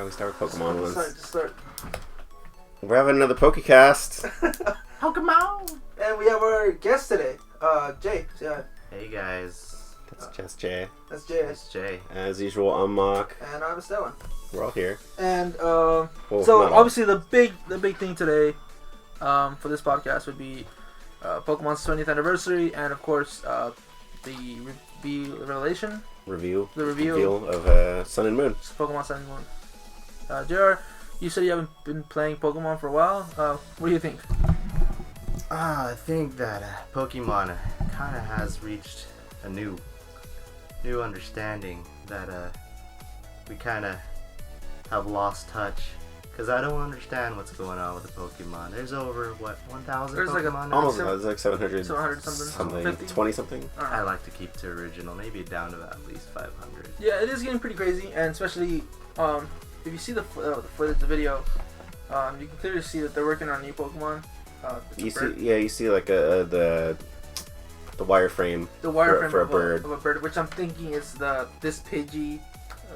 we start with Pokemon ones. Just start. We're having another Pokecast. Pokemon! And we have our guest today, Jay. Yeah. Hey guys. That's just Jay. That's Jay. It's Jay. As usual, I'm Mock. And I'm Esteban. We're all here. And Well, so not all. obviously the big thing today for this podcast would be Pokemon's 20th anniversary, and of course the revelation. Review. The review of Sun and Moon. Pokemon Sun and Moon. JR, you said you haven't been playing Pokemon for a while. What do you think? I think that Pokemon kind of has reached a new understanding that we kind of have lost touch. Because I don't understand what's going on with the Pokemon. There's over, 1,000 There's Pokemon now? Almost, it's like 700. 700 something. 50? 20 something. I like to keep to original, maybe down to at least 500. Yeah, it is getting pretty crazy, and especially if you see the footage, the video, you can clearly see that they're working on new Pokemon. You see like the wireframe. The wireframe for a of bird. of a bird, which I'm thinking is this Pidgey.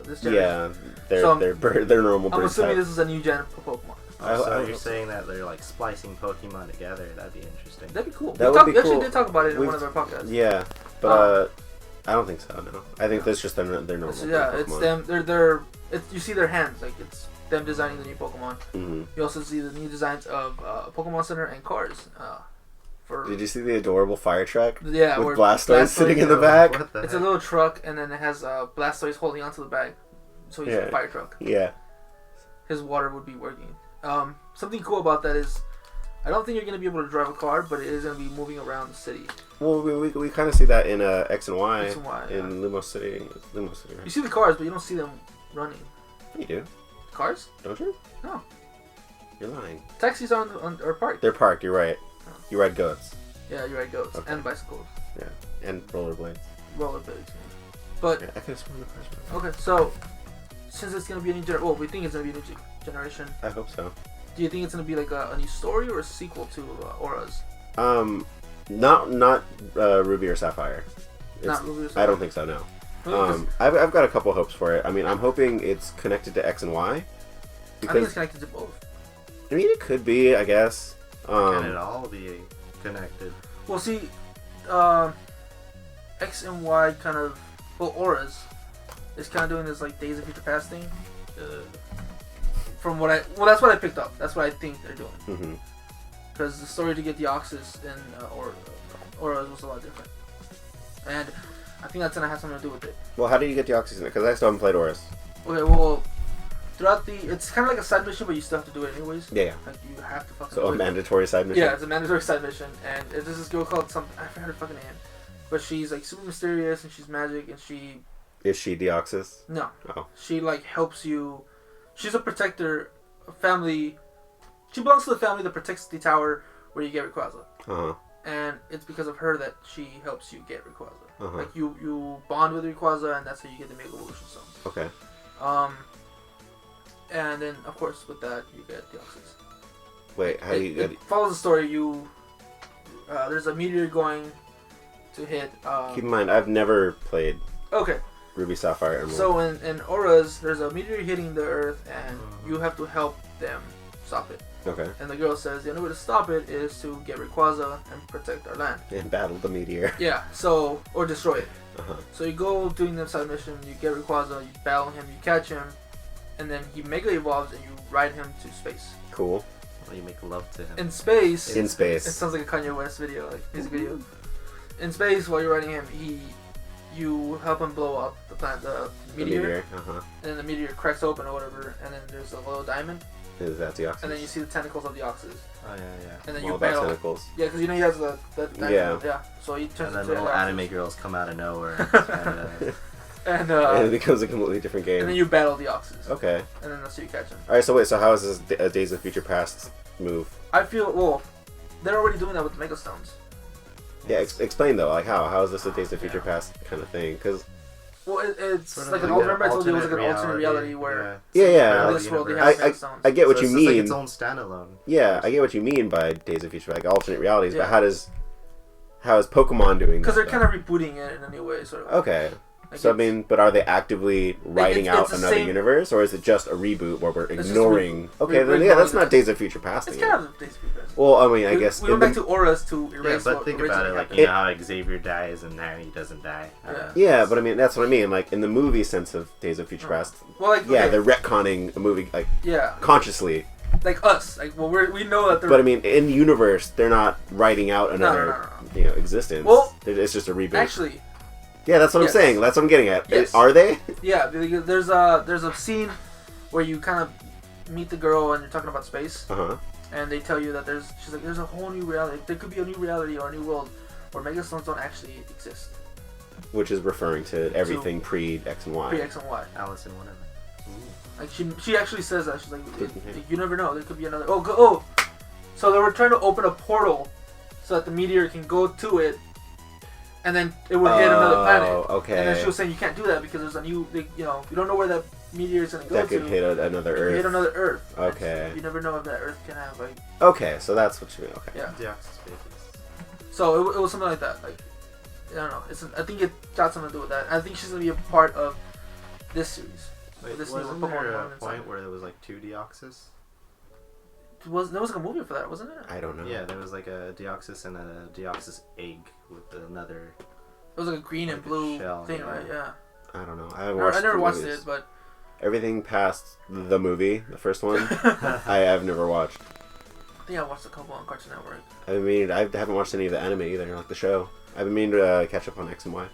This Yeah, So, they're normal I'm bird assuming type. this is a new gen of Pokemon. So you're saying that they're like splicing Pokemon together? That'd be interesting. That'd be cool. That we would be actually cool. did talk about it in one of our podcasts. Yeah, but I don't think so. No, I think that's just their normal. So, yeah, Pokemon. it's them. You see their hands, like it's them designing the new Pokemon. Mm-hmm. You also see the new designs of Pokemon Center and cars. Did you see the adorable fire truck? Yeah, with where Blastoise sitting in the back. What the It's heck? a little truck, and then it has Blastoise holding onto the bag, so he's a fire truck. Yeah. His water would be working. Something cool about that is, I don't think you're gonna be able to drive a car, but it is gonna be moving around the city. Well, we kind of see that in X and Y, X and Y, in Lumos City. Right? You see the cars, but you don't see them running. You do, Cars? don't you? No. You're lying. Taxis are are parked. They're parked. You're right. Oh. You ride goats. Yeah, you're right. Goats Okay. and bicycles, Yeah, and rollerblades. rollerblades. Yeah. But Yeah, I could have sworn the cars were. okay, so since it's gonna be a new we think it's gonna be a new generation. I hope so. Do you think it's gonna be like a new story or a sequel to Auras? Not Ruby or Sapphire. Not Ruby or I Sapphire? don't think so. No. Really? 'Cause I've got a couple hopes for it. I mean, I'm hoping it's connected to X and Y. I think Because it's connected to both. I mean, it could be. I guess. Can it all be connected? Well, see, X and Y kind of, Auras is kind of doing this like Days of Future Past thing. From what that's what I picked up. That's what I think they're doing. Mm-hmm. Because the story to get the Oxus in Auras was a lot different, and I think that's gonna have something to do with it. Well, how do you get the oxygen? Because I still haven't played Oris. Okay, well, throughout it's kind of like a side mission, but you still have to do it anyways. Yeah. Like you have to fucking. So do a it. mandatory side mission. Yeah, it's a mandatory side mission, and there's this girl called something, I forgot her fucking name, but she's like super mysterious and she's magic, and she Is she Deoxys? no, Oh. she like helps you. She's a protector, a family. She belongs to the family that protects the tower where you get Rayquaza, Uh-huh. and it's because of her that she helps you get Rayquaza. Uh-huh. Like you bond with Rayquaza, and that's how you get the Mega Evolution Stone. Okay. And then of course with that you get the Oxus. Wait, how do you get... It follows the story. There's a meteor going to hit. Keep in mind, I've never played Okay, Ruby, Sapphire, Emerald. so in Auras, there's a meteor hitting the Earth, and you have to help them stop it. Okay. And the girl says the only way to stop it is to get Rayquaza and protect our land. And battle the meteor. Yeah, or destroy it. Uh-huh. So you go doing the side mission, you get Rayquaza, you battle him, you catch him, and then he Mega Evolves and you ride him to space. Cool. Well, you make love to him. In space, In space. it sounds like a Kanye West video, like music video. In space, while you're riding him, you help him blow up the planet, the meteor, Uh-huh. and then the meteor cracks open or whatever, and then there's a little diamond, Is that Deoxys? and then you see the tentacles of the Oxus, Oh yeah, and then All you about battle. tentacles. Yeah, because you know he has the diamond. Yeah. So he yeah. turns And then into little an Oxus. anime girls come out of nowhere. And And it becomes a completely different game. and then you battle the Oxus, Okay. and then that's how you catch him. Alright, so wait, so how is this a Days of Future Past move? I feel they're already doing that with the Mega Stones. Yeah, explain though, like how? How is this a Days of Future Past kind of thing? Because Well, it's Sort of like an like alternate. Remember I told you it was alternate like an alternate reality where Yeah. in this world they have I- Mega Stones. I get what So you it's mean. like its own standalone. Yeah, I get what you mean by Days of Future, like alternate realities. Yeah. But how is Pokemon doing? Because that, they're kind of rebooting it in a new way, sort of. Okay. Like, So I mean, but are they actively writing it's out the another same- universe, or is it just a reboot where we're just a ignoring? reboot. Okay, We're then yeah, that's ignoring not that. Days of Future Past it's again. kind of Days of Future Past. Well, I mean, I guess we went back to auras to Yeah, erase but what think about it, originally like, happened. you know how Xavier dies and Harry doesn't die. yeah, but I mean, that's what I mean. Like in the movie sense of Days of Future Past, Well, like yeah, okay, they're retconning a movie like yeah, consciously. like us. Like well, we know that they're. But I mean, in universe, they're not writing out another existence. Well, it's just a reboot. actually, yeah, that's what yes. I'm saying. That's what I'm getting at. Yes. Are they? yeah, because there's a scene where you kind of meet the girl and you're talking about space, Uh huh. and they tell you that she's like there's a whole new reality. There could be a new reality or a new world where megastones don't actually exist. Which is referring to everything pre X and Y. Pre X and Y. Alice in Wonderland. Like she actually says that she's like you never know, there could be another oh so they were trying to open a portal so that the meteor can go to it and then it would hit another planet. Okay. And then she was saying you can't do that because there's a new you don't know where that meteor is gonna go that to. could hit another It could Earth. hit another Earth. Okay. You never know if that Earth can have like Okay, so that's what you mean. Okay. yeah. Deoxys babies. So it was something like that. Like I don't know. I think it got something to do with that. I think she's gonna be a part of this series. Wait, This wasn't new there Pokemon a inside. point where there was like 2 Deoxys? There was like a movie for that, wasn't it? I don't know. Yeah, there was like a Deoxys and a Deoxys egg with another. It was like a green and Like a blue shell, thing, yeah. right? Yeah. I don't know. I haven't watched. I never the watched movies. it, but Everything past the movie, the first one, I I've never watched. think I watched a couple on Cartoon Network. I mean, I haven't watched any of the anime either, like the show. I've been meaning to catch up on X and Y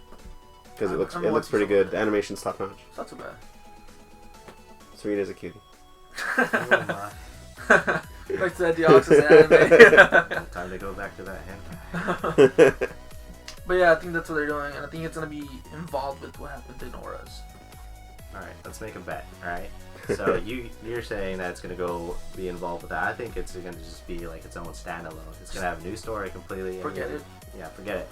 because it looks I'm it looks watching pretty some good. of The it. animation's top notch. It's not too bad. Serena is a cutie. Oh my. Back to that Deoxys anime. Time to go back to that hentai. But yeah, I think that's what they're doing, and I think it's gonna be involved with what happened in Auras. Alright, let's make a bet, alright? So you're saying that it's gonna go be involved with that. I think it's gonna just be like its own standalone. It's gonna have a new story completely. Forget it. Yeah, forget it.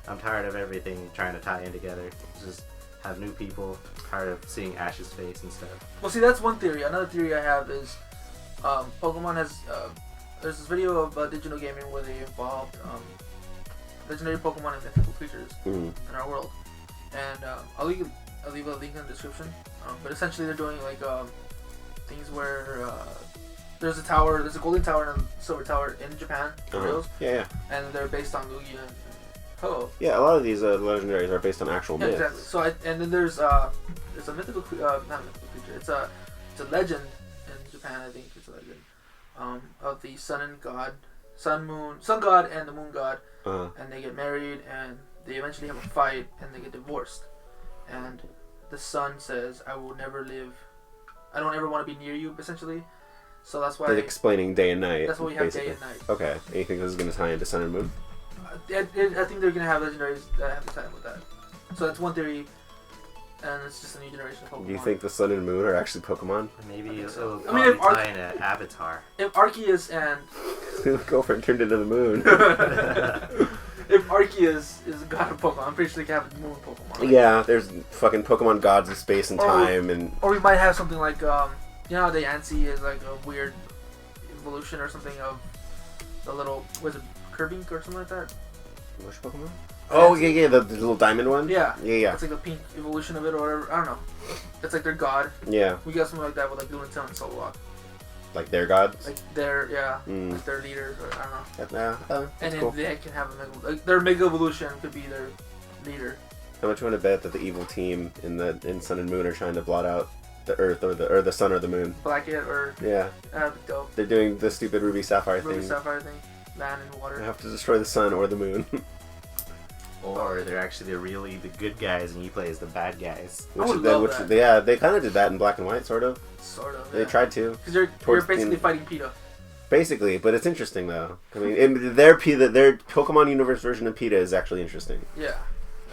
I'm tired of everything trying to tie in together. Just have new people. Tired of seeing Ash's face and stuff. Well, see, that's one theory. Another theory I have is Pokemon has. There's this video of digital gaming where they involved legendary Pokemon and mythical creatures Mm. in our world, and I'll leave a link in the description. But essentially, they're doing like things where there's a golden tower and a silver tower in Japan, for reals, Yeah. and they're based on Lugia and Ho. Yeah, a lot of these legendaries are based on actual Yeah, myths. exactly. So and then there's a mythical not a mythical creature. It's a legend in Japan. I think it's a legend of the sun god and the moon god, and they get married and they eventually have a fight and they get divorced, and the sun says, "I will never live. I don't ever want to be near you." Essentially, so that's why They're explaining day and night. that's why we have basically. day and night. Okay, and you think this is going to tie into Sun and Moon? I think they're gonna have legendaries that have to tie with that. So that's one theory, and it's just a new generation of Pokemon. Do you think the Sun and Moon are actually Pokemon? Maybe I think it'll so. I mean, if tie in an avatar. If Arceus and Girlfriend turned into the moon. if Arceus is a god of Pokemon, I'm pretty sure they can have moon Pokemon. Right? Yeah, there's fucking Pokemon gods of space and Or- time, and Or we might have something like you know how the Yancy is like a weird evolution or something of the little was it Kirby or something like that? which Pokemon? Oh yeah, the little diamond one. Yeah. Yeah. It's like the pink evolution of it or whatever. I don't know. It's like their god. Yeah, We got something like that with like Lunatone and Solrock. like their gods. Like their Mm. like their leaders or I don't know. And And then cool. they can have a like their mega evolution could be their leader. How much you want to bet that the evil team in Sun and Moon are trying to blot out the Earth or the Sun or the Moon? Blackhead or Yeah, dope. they're doing the stupid Ruby Sapphire Ruby thing. Sapphire thing. Land and water. They have to destroy the Sun or the Moon. Or they're actually really the good guys and you play as the bad guys. I would love that. Yeah, they kind of did that in Black and White, sort of. Sort of. They tried to, Because you're towards basically the- fighting PETA. basically, but it's interesting though. I mean, their Pokemon universe version of PETA is actually interesting Yeah.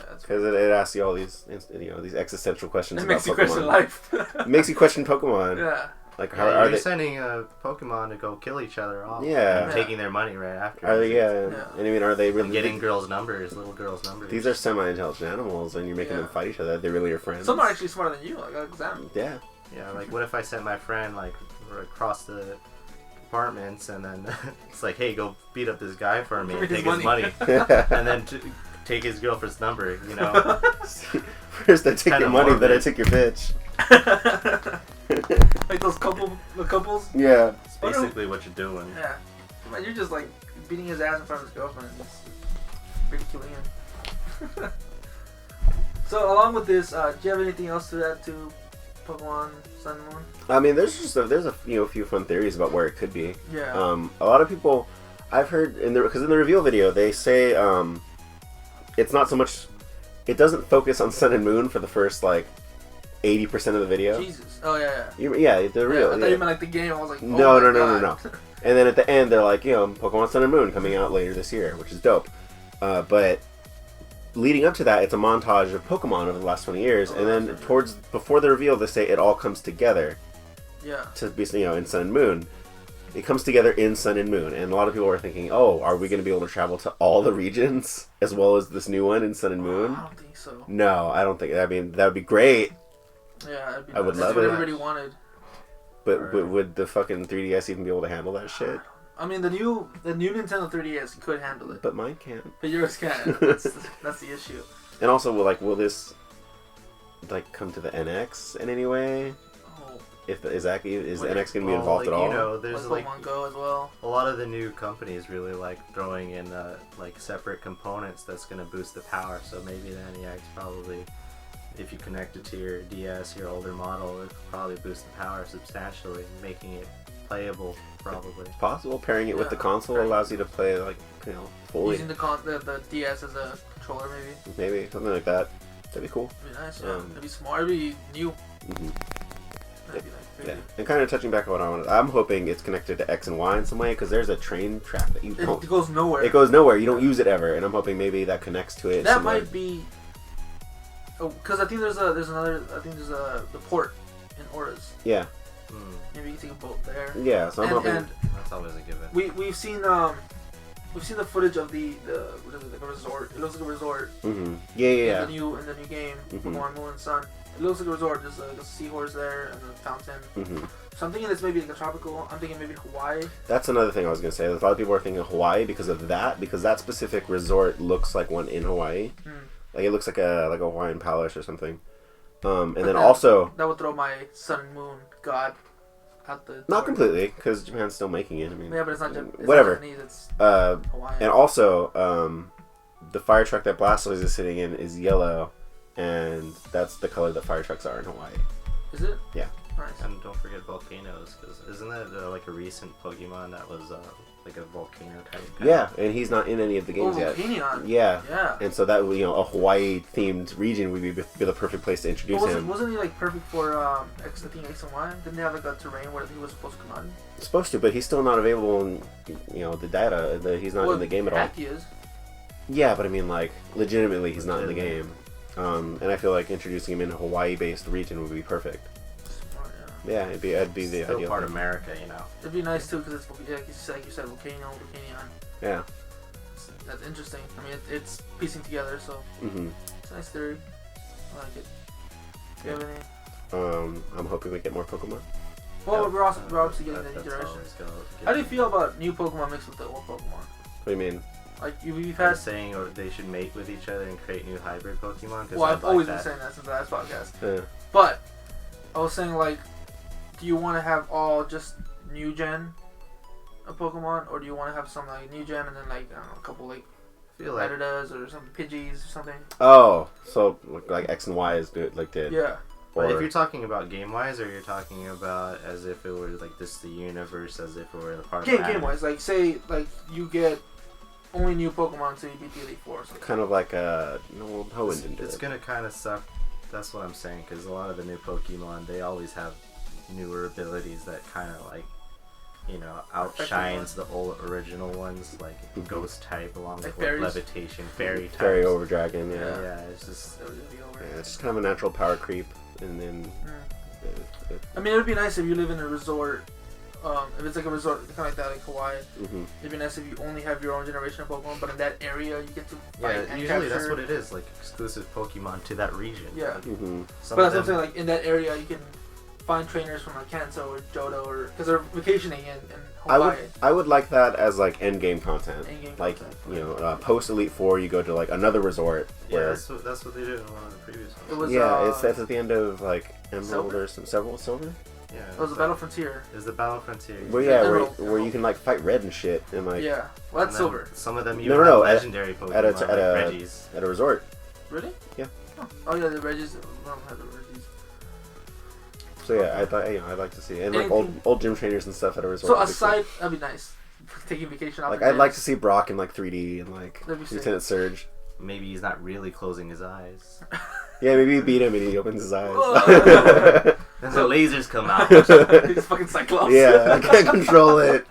That's because it asks you all these these existential questions it about makes you Pokemon. question life. It makes you question Pokemon. Yeah. Like how Yeah, are you're they? sending a Pokemon to go kill each other off. Yeah. And Yeah. taking their money right after. Are they? Yeah. Yeah. And I mean, are they really And getting girls' numbers, little girls' numbers. These are semi-intelligent animals, and you're making Yeah. them fight each other. They really are friends. Some are actually smarter than you. Like exam. Yeah. Yeah, like what if I sent my friend like across the apartments and then it's like, hey, go beat up this guy for me and Give me take his his money. And then take his girlfriend's number, you know. First I take your money, then I take your bitch. Like the couples. Yeah. It's basically what you're doing. Yeah. Man, you're just like beating his ass in front of his girlfriend and just ridiculing him. So along with this, do you have anything else to add to Pokemon Sun and Moon? I mean, there's a few fun theories about where it could be. Yeah. A lot of people I've heard because in the reveal video they say it's not so much. It doesn't focus on Sun and Moon for the first like 80% of the video. Jesus. Oh yeah. Yeah, the real. I thought you meant like the game. I was like, oh No. And then at the end, they're like, Pokemon Sun and Moon coming out later this year, which is dope. But leading up to that, it's a montage of Pokemon over the last 20 years, and then before the reveal, they say it all comes together. Yeah. To be, in Sun and Moon. It comes together in Sun and Moon, and a lot of people are thinking, oh, are we going to be able to travel to all the regions as well as this new one in Sun and Moon? I don't think so. No, I don't think. I mean, that would be great. Yeah, that'd be I would nice. love That's it. what everybody wanted. But would the fucking 3DS even be able to handle that shit? I mean, the new Nintendo 3DS could handle it, But mine can't. but yours can't. That's the issue. And also, will this come to the NX in any way? Oh, Is NX going to be involved at all? You know, there's Pokemon Go as well. a lot of the new companies really like throwing in separate components that's going to boost the power. So maybe the NEX probably, if you connect it to your DS, your older model, it could probably boost the power substantially, making it playable. Probably. It's possible. Pairing it with the console allows you to play fully. Using the DS as a controller, Maybe something like that. That'd be cool. It'd be nice. Yeah. It'd be smart. It'd be new. Mm-hmm. That'd be Yeah. And kind of touching back on what I wanted, I'm hoping it's connected to X and Y in some way because there's a train track that you don't. It goes nowhere. It goes nowhere. You don't use it ever, and I'm hoping maybe that connects to it. That might be. Oh, because I think there's the port in Auras. Yeah. Maybe you can take a boat there. Yeah, so I'm hoping. That's always a given. We've seen the footage of the what is it, like a resort. It looks like a resort. Mm-hmm. Yeah. In the new game, Mm-hmm. Pokemon Moon and Sun. It looks like a resort. There's a seahorse there and a fountain. Mm-hmm. So I'm thinking it's maybe like a tropical. I'm thinking maybe Hawaii. That's another thing I was gonna say. A lot of people are thinking Hawaii because that specific resort looks like one in Hawaii. Like it looks like a Hawaiian palace or something. And then also that would throw my Sun and Moon god out the. Not completely because Japan's still making it. I mean, yeah, but it's not whatever. Japanese. It's Hawaiian. And also, the fire truck that Blastoise is sitting in is yellow, and that's the color that fire trucks are in Hawaii. Is it? Yeah. Nice. And don't forget volcanoes, because isn't that like a recent Pokemon that was like a volcano type guy? Yeah, and he's not in any of the games yet. Volcanion. Yeah. Yeah. And so that a Hawaii themed region would be the perfect place to introduce him. Wasn't he like perfect for X? I think X and Y. Didn't they have like a terrain where he was supposed to come out? Supposed to, but he's still not available in the data. He's not in the game at all. He is. Yeah, but I mean, like, legitimately, he's not in the game. And I feel like introducing him in a Hawaii-based region would be perfect. Smart, yeah, it'd be the still ideal part thing. of America, It'd be nice too because it's like you said, volcanion. Yeah. That's interesting. I mean, it's piecing together, so it's a nice theory. I like it. Do you have any? I'm hoping we get more Pokemon. Well, we're obviously getting the new generation. How do you feel about new Pokemon mixed with the old Pokemon? What do you mean? Like you've I'm had saying or they should mate with each other and create new hybrid Pokemon. Well, I've always been saying that since the last podcast. Yeah. But I was saying, like, do you want to have all just new gen of Pokemon, or do you want to have some like new gen and then like I don't know, a couple like Predators or some Pidgeys or something? Oh, so like X and Y is good, like did. Yeah. But if you're talking about game-wise, or you're talking about as if it were like this the universe, as if it were the part of game-wise, like say like you get only new Pokemon until you beat the Elite Four or something. Kind of like Hoenn didn't do It's gonna kind of suck. That's what I'm saying, because a lot of the new Pokemon, they always have newer abilities that kind of like, outshines the old original ones, like Ghost type, along with Levitation, Fairy type. Fairy over Dragon, Yeah, it's just it's just kind of a natural power creep, and then. I mean, it would be nice if you live in a resort. If it's like a resort, kind of like that, like Hawaii, it'd be nice if you only have your own generation of Pokemon, but in that area you get to fight and usually capture. that's what it is, like exclusive Pokemon to that region. Yeah. Like, But that's what I'm saying, like in that area you can find trainers from like Kanto or Johto or because they're vacationing in Hawaii. I would like that as like end game content. In-game Like content. post Elite Four, you go to like another resort. Yeah, Where, that's what they did in one of the previous ones. It was it's at the end of like Emerald Silver? or several Silver. Yeah, it was a Battle Frontier. It was the Battle Frontier. Well, yeah, Emerald. where you can like fight red and shit and like Yeah, well that's And then Silver. Some of them No, even no, have no, legendary Pokemon at a- like at a- Reggie's. at a resort. Really? Yeah. Oh yeah, the Regis. I don't have the Regis. So yeah, I thought I'd like to see and like Anything- old gym trainers and stuff at a resort. So would be cool. aside, that'd be nice. Taking vacation off. Like the I'd like gyms. to see Brock in like 3D and like That'd be sick. Lieutenant Surge. Maybe he's not really closing his eyes. Yeah, maybe you beat him and he opens his eyes. Whoa. Then the lasers come out. He's fucking Cyclops. Yeah, I can't control it.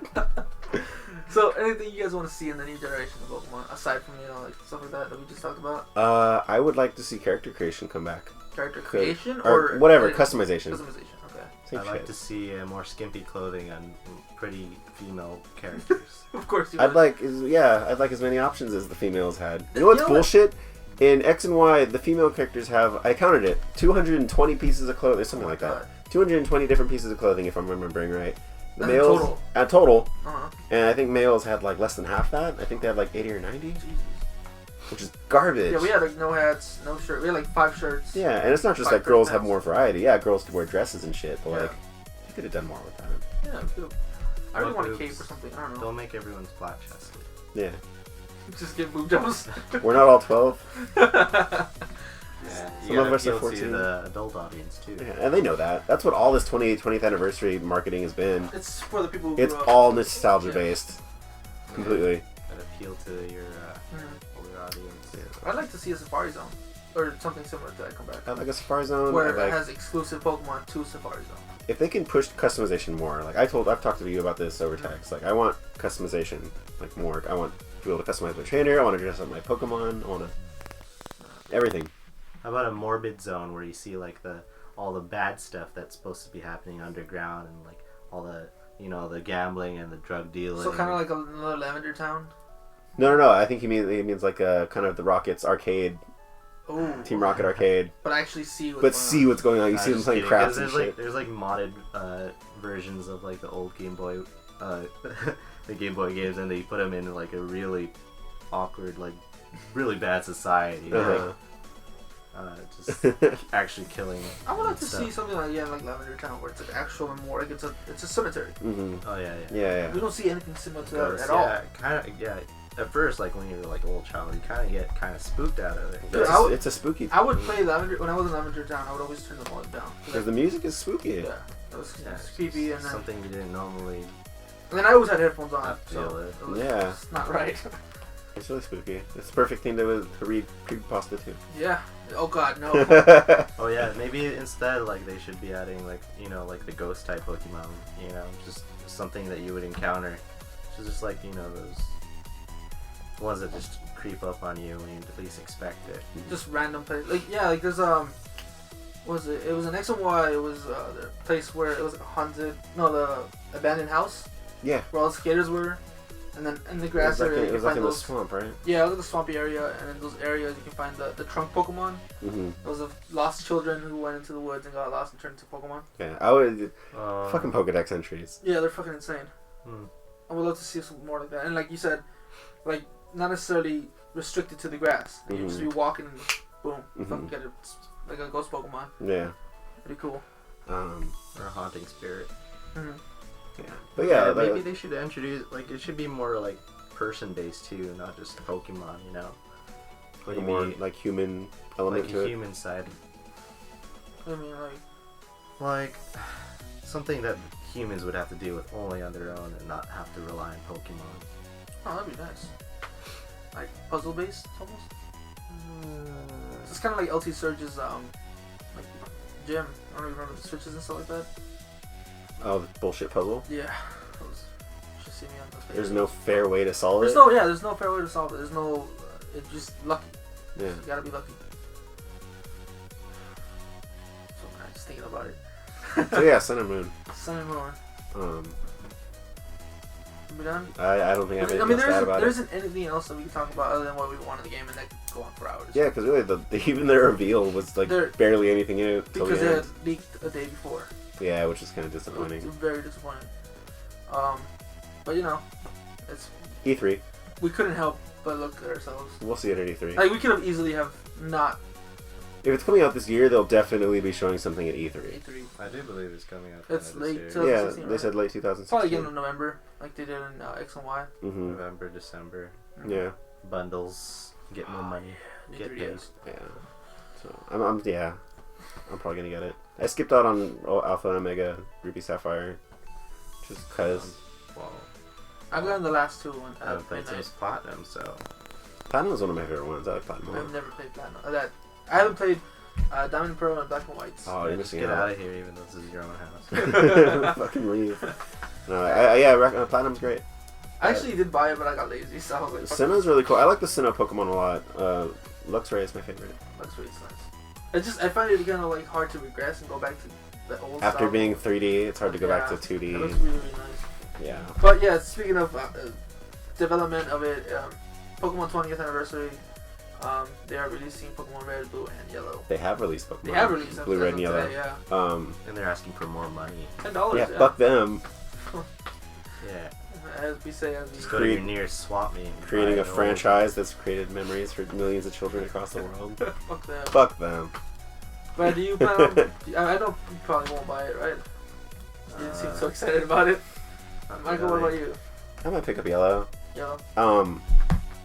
So anything you guys want to see in the new generation of Pokemon aside from like stuff like that we just talked about? I would like to see character creation come back. Character creation Or or whatever, customization. Customization. Okay. Same I'd like shit. to see more skimpy clothing on pretty female characters. Of course you. I'd would. like as many options as the females had. You know You what's know what? bullshit? In X and Y, the female characters have, I counted it, 220 pieces of clothing, something like that. 220 different pieces of clothing, if I'm remembering right. The That's males, total. total, Uh-huh. and I think males had like less than half that. I think they had like 80 or 90, Jesus. which is garbage. Yeah, we had like no hats, no shirt. We had like 5 shirts. Yeah, and it's not just 5 like girls have pants. more variety. Yeah, girls could wear dresses and shit, but Yeah. like, you could have done more with that. Yeah, cool. I really What want a boobs? cape or something. I don't know. Don't make everyone's flat chested. Yeah. Just get boob jumps. We're not all 12. Yeah, Some of us are appeal 14. to the adult audience too. Yeah, and they know that. That's what all this 20th anniversary marketing has been. It's for the people who It's grew up. all nostalgia based. Completely. That appeal to your Mhm. older audience. I'd like to see a Safari Zone or something similar to that come back. I like a Safari Zone. Where I like, it has exclusive Pokemon to Safari Zone. if they can push customization more, like I've talked to you about this over text. Like I want customization, like more. I want to be able to customize my trainer. I want to dress up my Pokemon. I want to everything. How about a morbid zone where you see like all the bad stuff that's supposed to be happening underground and like all the the gambling and the drug dealing. So kind of like another Lavender Town. No. I think he means like a kind of the Rockets arcade, Oh. Team Rocket arcade. But actually see what's But going see on. what's going on. You see them Just playing kidding, 'cause craps and there's shit. there's like modded versions of like the old Game Boy, the Game Boy games, and they put them in like a really awkward, like really bad society. Uh-huh. Just actually killing. I would like to stuff. see something like Lavender Town where it's like actual memorial. Like it's a cemetery. Mm-hmm. Oh yeah. Yeah. We don't see anything similar to Ghosts, that at all. yeah, kind of. Yeah. At first, like when you're like a little child, you kind of get kind of spooked out of it. Dude, I would- It's a spooky. I would play Lavender when I was in Lavender Town. I would always turn the volume down. Because the music is spooky. Yeah, it was Yeah, it's creepy, and then something you didn't normally. I always had headphones on, Have to so deal with. it was Yeah. it's not right. It's really spooky. It's the perfect thing to read creepypasta to. Yeah. Oh God, no. Oh yeah, maybe instead like they should be adding like like the ghost type Pokemon. Just something that you would encounter. So just like those ones that just creep up on you when you least expect it. Just random place. Like there's what was it? It was an X and Y. It was the place where it was haunted. No, the abandoned house Yeah. where all the skaters were, and then in the It grass was like, area it you was can like find in the those. swamp, right? Yeah, it was like a swampy area, and in those areas you can find the trunk Pokemon. Mm-hmm. Those of lost children who went into the woods and got lost and turned into Pokemon. Yeah. I would. Uh, Fucking Pokedex entries. Yeah, they're fucking insane. hmm. I would love to see some more like that. And like you said, like not necessarily restricted to the grass. Like, you just be walking and boom, fucking get it like a ghost Pokemon. Yeah. Pretty cool. Or a haunting spirit. Mm-hmm. Yeah. But yeah, maybe they should introduce like it should be more like person based too, not just Pokemon. like a more like human element like to a it. human side, I mean, like something that humans would have to deal with only on their own and not have to rely on Pokemon. oh, that'd be nice. Like puzzle based almost. It's kind of like LT Surge's like gym. I don't even remember the switches and stuff like that. Oh, the bullshit puzzle. Yeah. Those, you should see me on those pages. There's no fair way to solve There's it. there's no fair way to solve it. There's no. It's just lucky. Yeah. You gotta be lucky. So I'm just thinking about it. So yeah, Sun and Moon. Sun and Moon. Um, Are we done? I don't think I have anything I mean, else to add about there it. isn't anything else that we can talk about other than what we want in the game, and that could go on for hours. Yeah, because really, even their reveal was like They're- barely anything in it till Because the they end. had leaked a day before. Yeah, which is kind of disappointing. It was very disappointing. But it's E3. we couldn't help but look at ourselves. We'll see it at E3. Like we could have easily have not If it's coming out this year, they'll definitely be showing something at E3. E3. I do believe it's coming out. It's late This to- year. Yeah, 2016, they right? said late 2016. Probably again in November, like they did in X and Y. Mm-hmm. November, December. Yeah. Bundles. Get more money. Get paid. Yeah. Yeah. So I'm probably gonna get it. I skipped out on Alpha and Omega, Ruby Sapphire, just cause Well, I've gotten the last two ones. I haven't played since Platinum, so. Platinum is one of my favorite ones. I like Platinum. I've never played Platinum. I haven't played Diamond Pearl and Black and Whites. Oh, you're Just missing get out. out of here, even though this is your own house. Fucking leave. No, Platinum's great. I actually did buy it, but I got lazy, so I was like, fuck Sinnoh's really cool. I like the Sinnoh Pokemon a lot. Luxray is my favorite. it. That's really nice. I find it kind of like hard to regress and go back to the old After style. being 3D, it's hard to go back to It 2D. looks really, really nice. Yeah. But yeah, speaking of development of it, Pokemon 20th anniversary, they are releasing Pokemon Red, Blue, and Yellow. They have released Pokemon. They have released them Blue, as Red, of and Yellow. today, yeah. And they're asking for more money. $10. Yeah, fuck them. Yeah. As we say, as we Just go to your nearest swap meet. and Creating buy a an franchise that's created memories for millions of children across the world. fuck them. Fuck them. But do you plan on? I know you probably won't buy it, right? You didn't seem so excited about it. Not Michael, what really. about you? I might pick up Yellow. Yellow.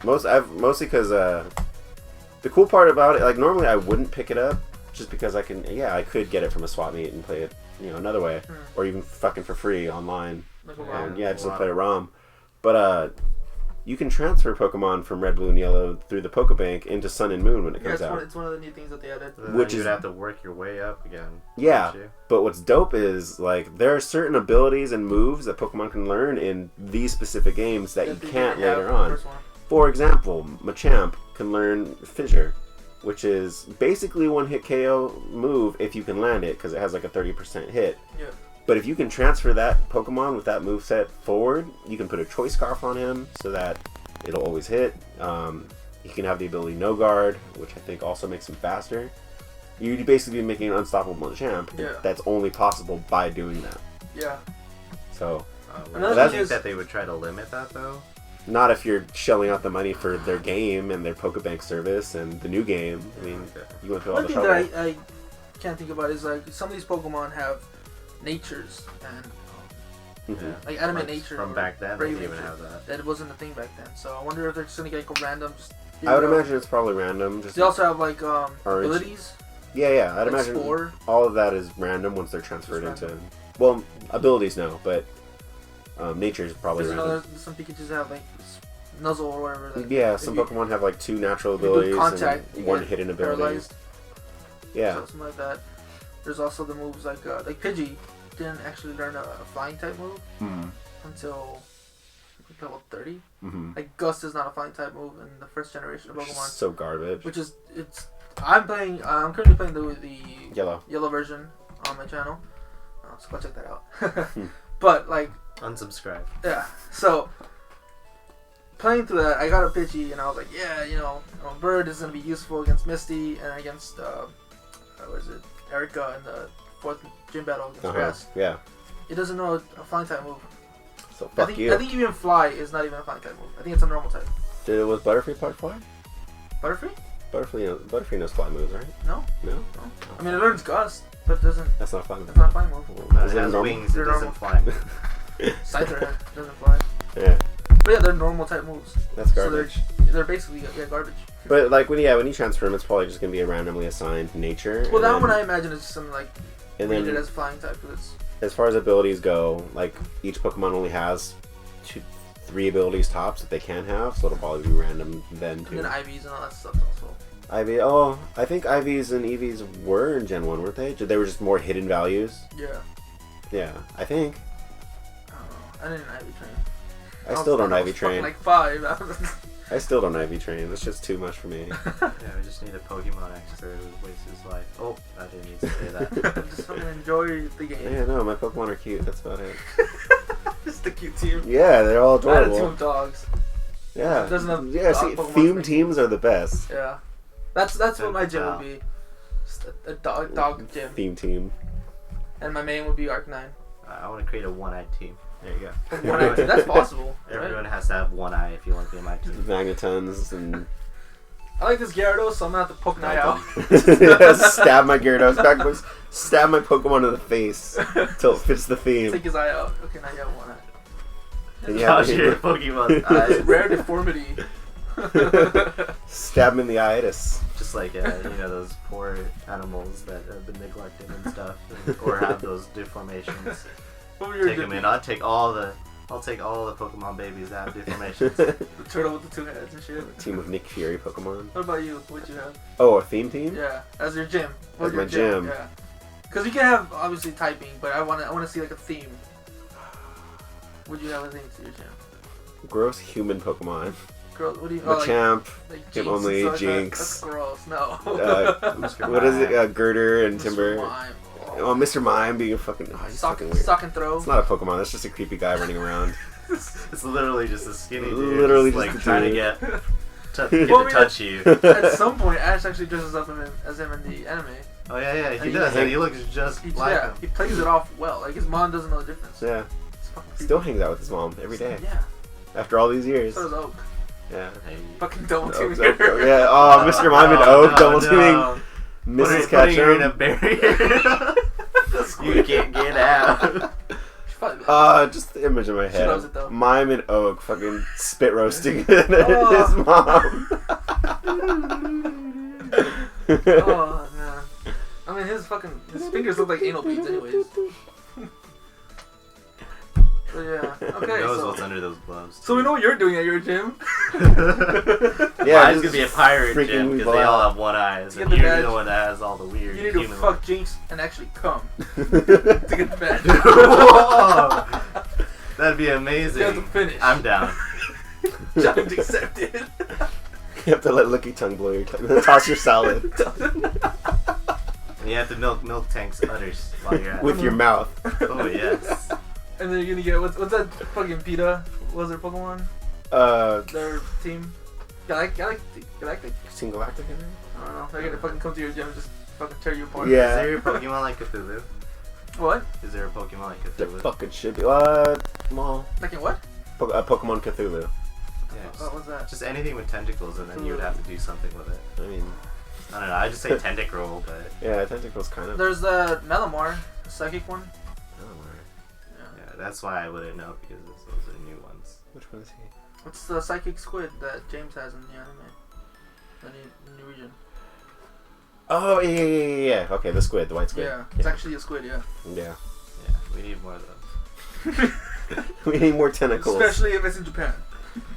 Mostly because the cool part about it, like normally I wouldn't pick it up just because I could get it from a swap meet and play it, another way, or even fucking for free online. Like a Yeah. ROM. And just Wow. play a ROM. But you can transfer Pokemon from Red, Blue, and Yellow through the Pokebank into Sun and Moon when it Yeah, comes out. it's one of the neat things that they added. Then Which you'd is- have to work your way up again. Yeah. wouldn't you? But what's dope is like there are certain abilities and moves that Pokemon can learn in these specific games that you they can't didn't have later in the on. first one. For example, Machamp can learn Fissure, which is basically one hit KO move if you can land it because it has like a 30% hit. Yeah. But if you can transfer that Pokemon with that moveset forward, you can put a Choice Scarf on him so that it'll always hit. You can have the ability No Guard, which I think also makes him faster. You'd basically be making an unstoppable Machamp. Yeah. That's only possible by doing that. Yeah. So, Would Another you thing think is- that they would try to limit that though? not if you're shelling out the money for their game and their Pokebank service and the new game. I mean, Okay. you went through all One the thing trouble. that I can't think about is like some of these Pokemon have natures and Mhm. Yeah. like animate Like, nature. From or back then, they brave didn't even nature. have that. That wasn't a thing back then. So I wonder if they're just gonna get like a random. I would imagine it's probably random. Just They also have like Orange. abilities. yeah. I'd like imagine Spore. all of that is random once they're transferred Just into. random. Well, abilities no, but nature is probably There's random. some Pikachus have like Nuzzle or whatever. Like, Yeah, if some you- Pokemon have like 2 natural if you do abilities contact, and you 1 get hidden ability. paralyzed. Yeah. So something like that. There's also the moves like Pidgey didn't actually learn a flying type move until level 30. Mm-hmm. Like Gust is not a flying type move in the first generation of Pokemon, So garbage. which is I'm currently playing the Yellow. version on my channel. So go check that out. But like Unsubscribe. yeah, so playing through that, I got a Pidgey and I was like, yeah, Bird is gonna be useful against Misty and against what is it, Erica in the 4th gym battle against Grass. Yeah. It doesn't know a flying type move. So fuck I you. think even Fly is not even a flying type move. I think it's a normal type. Was Butterfree part fly? Butterfree? Butterfree knows fly moves, right? No. No. I mean, it learns Gust, but it doesn't. That's not a fly move. It's not a flying move. It Is it has normal? wings, it They're doesn't normal. fly. Scyther doesn't fly. Yeah. But yeah, they're normal type moves. That's So garbage. they're basically garbage. But like when you transfer them, it's probably just gonna be a randomly assigned nature. Well, and that then, one I imagine is just something like and rated then as flying type because it's as far as abilities go, like each Pokemon only has 3 abilities tops that they can have, so it'll probably be random then and too. then IVs and all that stuff also. I think IVs and EVs were in Gen 1, weren't they? They were just more hidden values. Yeah. Yeah, I think. I don't know. I didn't IV train. I still don't I IV was fucking train. like 5. I still don't IV train. That's just too much for me. Yeah, we just need a Pokemon expert who wastes his life. Oh, I didn't need to say that. Just fucking enjoy the game. Yeah, no, my Pokemon are cute. That's about it. Just the cute team. Yeah, they're all I had a team adorable. of dogs. Yeah. Doesn't have Yeah, dog see, Pokemon theme thing. teams are the best. Yeah. That's what my gym would be. Just a dog gym. Theme team. And my main would be Arcanine. I want to create a one-eyed team. There you go. One-eyed team. That's possible. Everyone Right? has to have one eye if you want to be my team. Magnetons and I like this Gyarados, so I'm gonna have to poke an eye out. yeah, stab my Gyarados backwards, stab my Pokemon in the face until it fits the theme. Take his eye out. Okay, now you have one eye. And Yeah, yeah, your Pokemon's eyes. Rare deformity. stab him in the itis. Just like those poor animals that have been neglected and stuff, or have those deformations. What were your Take them in. I'll take all the Pokemon babies that have deformations. The turtle with the two heads and shit. Team of Nick Fury Pokemon. What about you? What'd you have? Oh, a theme team? Yeah, as your gym. As my gym. Yeah. Because you can have obviously typing, but I wanna see like a theme. Would you have a theme to your gym? Gross human Pokemon. Girl, what do you? Machamp. Like Him Jinx only, and stuff like that? Jinx. That's gross. No. What is it? Girder and Mr. Timber. Mime. Oh, Mr. Mime being a fucking. Oh, he's fucking weird. Sock and throw. It's not a Pokemon. That's just a creepy guy running around. It's literally just a skinny dude. Literally just, just like a trying to dude. get Well, to touch you. At some point, Ash actually dresses up as him in the anime. Oh yeah, he And does. he- And he looks just like him. He plays it off well. Like his mom doesn't know the difference. Yeah. It's fucking creepy. Still hangs out with his mom every day. Yeah. After all these years. So does Oak. Yeah. Hey. Fucking double Oak, teaming Oak, her. Oak, yeah. Oh, Mr. Mime and Oak double teaming Mrs. Putting her in a Ketchum. barrier. You can't get out. Just the image in my She head. loves it, though. Mime and Oak fucking spit roasting Oh. his mom. Oh man. I mean his fingers look like anal beads anyways. So yeah. Okay. Who knows So, what's under those gloves? so we know what you're doing at your gym. Yeah, Mine's just gonna be a pirate freaking gym because weasel they all out. have one eye, To and get the you're badge, the one that has all the weird You need to human fuck ones. Jinx and actually come to get the badge. Whoa! That'd be amazing. You have to finish. I'm down. Challenge accepted. You have to let Licky Tongue blow your tongue. Toss your salad And you have to milk Tank's udders while you're at with it. your mouth. Oh yes. And then you're gonna get what's that fucking PETA? What was their Pokemon? Their team? Galactic? Team Galactic in there? I don't know. They're gonna fucking come to your gym and just fucking tear you apart. Yeah. Is there a Pokemon like Cthulhu? What? Is there a Pokemon like There Cthulhu? fucking should be. Well, Like in what? Pokemon Cthulhu. Yeah, What was that? just anything with tentacles, and then you would have to do something with it. I mean, I don't know. I just say tentacle, but yeah, Tentacle's kind of. There's the Malamar, the psychic one. yeah, that's why I wouldn't know because those are new ones. Which one is he? What's the psychic squid that James has in the anime? The new region. Oh, yeah. Okay, the squid, the white squid. Yeah, it's actually a squid, yeah. Yeah. Yeah, we need more of those. We need more tentacles. Especially if it's in Japan.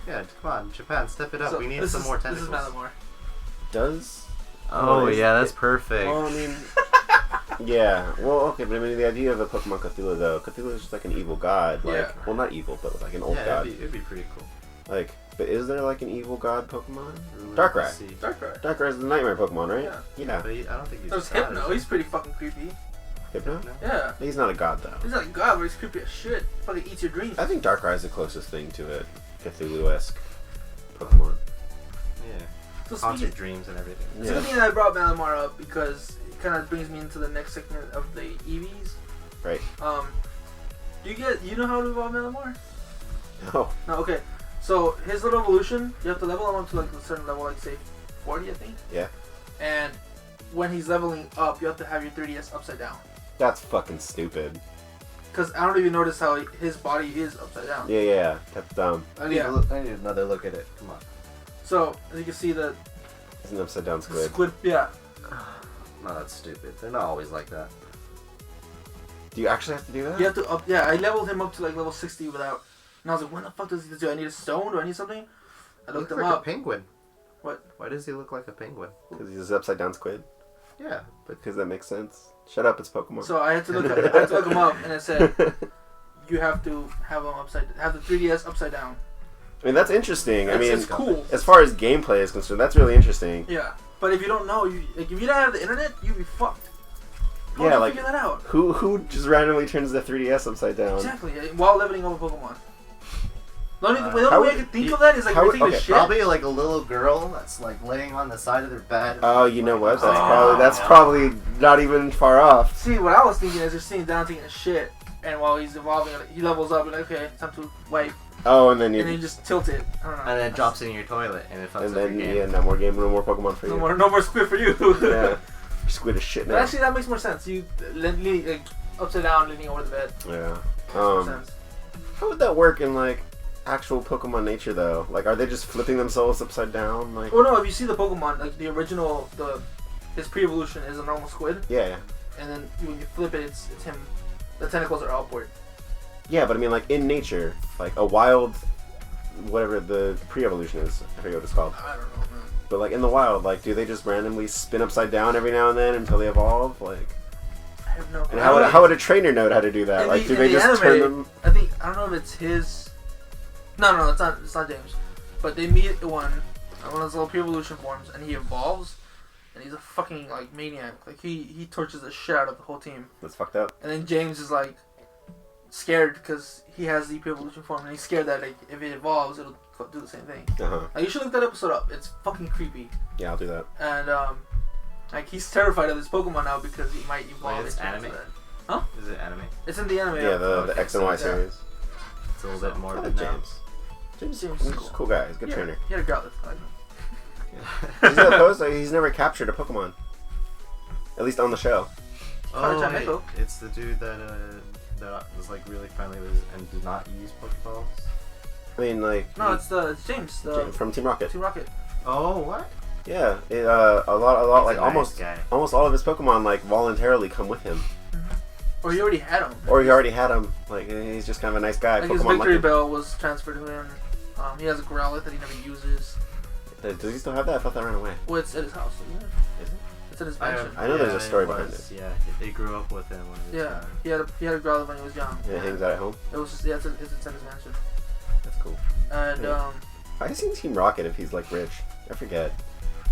Yeah, come on, Japan, step it up. So we need this some is- more tentacles. This is Malamar. Does? Oh is yeah, it- that's perfect. Well, I mean, yeah. Well, okay, but I mean, the idea of a Pokemon Cthulhu, though, Cthulhu is just like an evil god. Like, Yeah. well, not evil, but like an old yeah, god. it'd be pretty cool. Like, but is there like an evil god Pokemon? Ooh, Darkrai. let's see. Darkrai. Darkrai is the nightmare Pokemon, right? Yeah. But I don't think he's. There's a god, Hypno. is he? He's pretty fucking creepy. Hypno? No? Yeah. He's not a god, though. He's not a god, but he's creepy as shit. Fucking eats your dreams. I think Darkrai is the closest thing to a Cthulhu-esque Pokemon. Yeah. So Haunts your speaking, dreams and everything. it's a good thing that I brought Malamar up because it kind of brings me into the next segment of the EVs. Right. You know how to evolve Malamar? Oh. No, okay. So his little evolution, you have to level him up to like a certain level, like say 40, I think. Yeah. And when he's leveling up, you have to have your 3DS upside down. That's fucking stupid. Because I don't even notice how his body is upside down. Yeah. That's dumb. I need, Yeah. I need another look at it. Come on. So as you can see, the It's an upside down squid. squid, yeah. No, that's stupid. They're not always like that. Do you actually have to do that? You have to up. Yeah, I leveled him up to like level 60 without. And I was like, when the fuck does he do? I need a stone? Do I need something? I He looked looks him like up. a penguin. What? Why does he look like a penguin? Because he's an upside down squid. Yeah. Because that makes sense. Shut up, it's Pokemon. So I had to look him up, and it said you have to have him have the 3DS upside down. I mean, that's interesting. I mean, it's cool. as far as gameplay is concerned, that's really interesting. Yeah, but if you don't know, if you don't have the internet, you'd be fucked. How Yeah, do you like- figure that out. Who just randomly turns the 3DS upside down? Exactly, while leveling up a Pokemon. The only way I can think of that is like how you're would- taking a okay. shit. Probably like a little girl that's like laying on the side of their bed. Oh, you know what? Oh. That's probably not even far off. See, what I was thinking is you're sitting down taking a shit, and while he's evolving, he levels up, and like, okay, time to wipe, Oh, and then and then you just tilt it. I don't know. And then it drops in your toilet and it fucks and up then your game. no more game, no more Pokemon for you. No more squid for you. Yeah, squid is shit But now. actually, that makes more sense. You like upside down, leaning over the bed. Yeah. Makes more sense. How would that work in like actual Pokemon nature though? Like, are they just flipping themselves upside down? Like, Well, no, if you see the Pokemon, like the original, his pre-evolution is a normal squid, yeah. and then when you flip it, it's him. The tentacles are upward. Yeah, but I mean, like in nature, like a wild, whatever the pre-evolution is, I forget what it's called. I don't know, man. But like in the wild, like do they just randomly spin upside down every now and then until they evolve? Like, I have no. and how would a trainer know how to do that? In Like, the- do in they the just anime, turn them? I don't know if it's his. No, it's not. It's not James. But they meet one of his little pre-evolution forms, and he evolves, and he's a fucking like maniac. Like he tortures the shit out of the whole team. That's fucked up. And then James is like scared because he has the pre-evolution form, and he's scared that like if it evolves, it'll do the same thing. Like, you should look that episode up. It's fucking creepy. Yeah, I'll do that. And like he's terrified of this Pokemon now because he might evolve. Wait, it's into anime? that. Huh? Is it anime? It's in the anime. Yeah, the Okay, X and Y yeah. series. It's a little bit more I than like now. James. James James is is a cool. cool guy. He's a good Yeah, trainer. He had a Growlithe. I know. He's not opposed. Like, he's never captured a Pokemon. At least on the show. Connor Oh, wait, Jameco. it's the dude that was like really friendly and did not use Pokeballs. I mean, like No, it's James. James from Team Rocket. Team Rocket. Oh, what? Yeah, a lot, He's like a almost, nice guy. almost all of his Pokemon like voluntarily come with him, Or he already had him. or he already had them. Like he's just kind of a nice guy. Like his Pokemon Victory like Bell was transferred to him. He has a Growlithe that he never uses. Does he still have that? I thought that ran away. Well, it's at his house. Isn't it? Is it? It's at his mansion. I know there's a story it behind was, it. Yeah, they grew up with him when he was Yeah, young. he had a Growlithe when he was young. And it hangs out at home. It was just it's at his mansion. That's cool. And Yeah. I seen Team Rocket if he's like rich. I forget.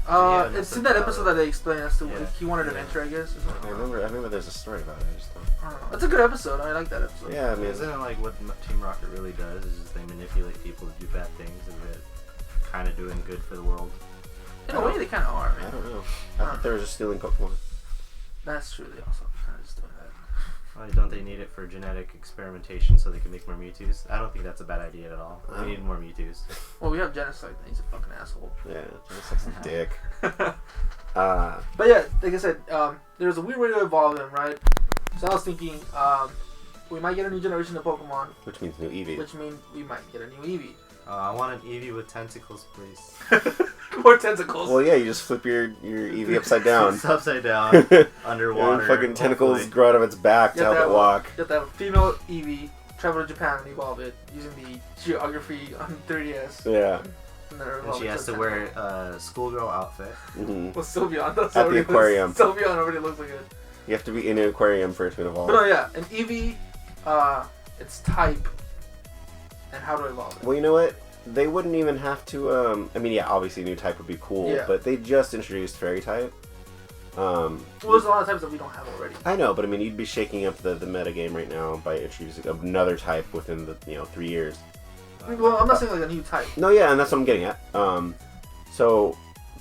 Yeah, it's in that episode that they explain as to Yeah. he wanted an adventure, I guess. Or something. I remember there's a story about it. I just don't. I don't know. It's a good episode. I like that episode. Yeah, I mean, Isn't it like what Team Rocket really does? Is just they manipulate people to do bad things and they're kind of doing good for the world. In a way, they kind of are. I Man. don't know. I thought they were just stealing Pokemon. That's true. They also kind of just doing that. Why don't they need it for genetic experimentation so they can make more Mewtwo's? I don't think that's a bad idea at all. We need more Mewtwo's. Well, we have Genocide. He's a fucking asshole. Yeah, just like some dick. But yeah, like I said, there's a weird way to evolve him, right? So I was thinking, we might get a new generation of Pokemon, Which means new Eevee. which means we might get a new Eevee. I want an Eevee with tentacles, please. More tentacles. Well, yeah, you just flip your Eevee upside down. It's upside down, underwater. And fucking tentacles hopefully. grow out of its back to help it walk. You have to have a female Eevee travel to Japan and evolve it using the geography on 3DS. Yeah. And, then And evolve she it has to a wear tentacle. a schoolgirl outfit. hmm Well, Sylveon. That's At the aquarium. Sylveon already looks like it. You have to be in an aquarium for it to evolve. But no, yeah, an Eevee, its type, and how to evolve it. Well, you know what? They wouldn't even have to. I mean, yeah, obviously, new type would be cool, Yeah. but they just introduced fairy type. Well, there's a lot of types that we don't have already. I know, but I mean, you'd be shaking up the meta game right now by introducing another type within the 3 years. Well, I'm not saying like a new type. No, yeah, and that's what I'm getting at.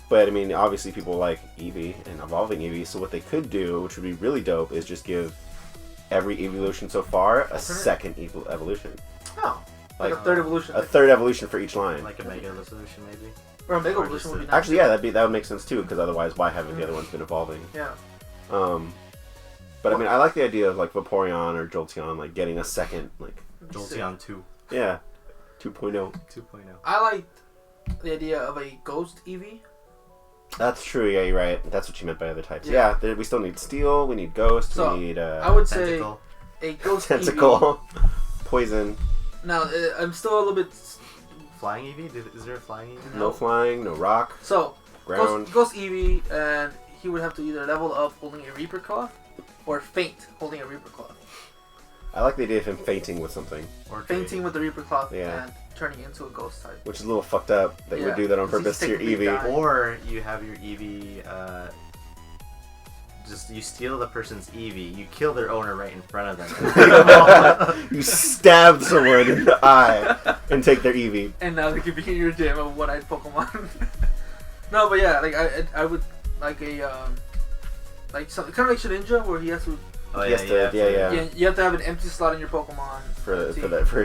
But I mean, obviously, people like Eevee and evolving Eevee. So what they could do, which would be really dope, is just give every evolution so far a second evolution. Oh, like a third evolution. A third evolution for each line. Like a Mega Evolution, maybe? Or a Mega or Evolution just would be a- nice. Actually, yeah, that would make sense too. Because otherwise, why haven't the other ones been evolving? Yeah. But I mean, I like the idea of like Vaporeon or Jolteon like getting a second like Jolteon 2. yeah 2.0. 2.0. I liked the idea of a Ghost Eevee. That's true. Yeah, you're right. That's what you meant by other types. Yeah. Yeah, we still need Steel. We need Ghost. So, we need I would say Tentacle. a Ghost Eevee. Tentacle, Poison. Now, I'm still a little bit... Flying Eevee? Is there a Flying Eevee? No flying. No rock. So, Ground. Ghost Eevee, and he would have to either level up holding a Reaper Claw, or faint holding a Reaper Claw. I like the idea of him fainting with something, Or Fainting with the Reaper Claw Yeah. and turning into a Ghost type. which is a little fucked up that you would Yeah, do that on 'cause he's purpose to your technically Eevee. dying. Or you have your Eevee, just you steal the person's Eevee, you kill their owner right in front of them. You stabbed someone in the eye. and take their Eevee. And now they could be in your gym of one-eyed Pokemon. No, but yeah, like I would like a like something kind of like Shedinja where he has to. Oh yeah. You have to have an empty slot in your Pokemon For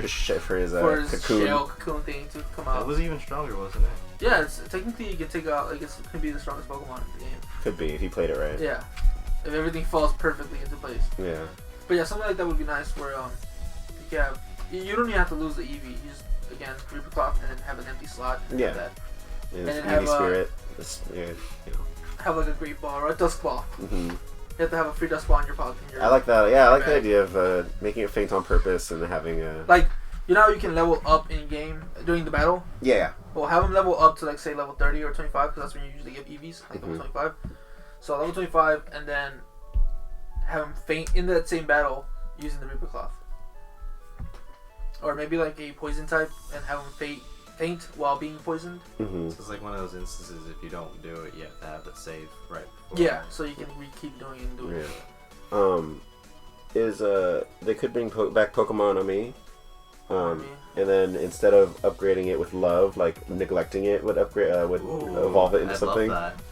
his shell cocoon thing to come out. It was even stronger, wasn't it? Yeah, it's technically you can take out. I guess it can be the strongest Pokemon in the game. Could be if he played it right. Yeah, if everything falls perfectly into place. Yeah. But yeah, something like that would be nice where you have you don't even have to lose the Eevee. You just again Reaper Cloth and then have an empty slot. And Yeah. have that. And then Eevee have, Spirit. Have like a Great Ball or a Dusk Ball. Mm-hmm. You have to have a free Dusk Ball in your pocket. I like that. Yeah, I like the idea of making it faint on purpose and having a. Like, you know how you can level up in game during the battle? Yeah. Well, have them level up to like say level 30 or 25 because that's when you usually get EVs, like level 25. So level 25 and then have them faint in that same battle using the Reaper Cloth. Or maybe like a poison type and have them faint while being poisoned. Mm-hmm. So it's like one of those instances if you don't do it, you have to have it save right before. Yeah, so you can keep doing it and doing it. They could bring back Pokemon on me. And then instead of upgrading it with love, like neglecting it would evolve it into something. Love that.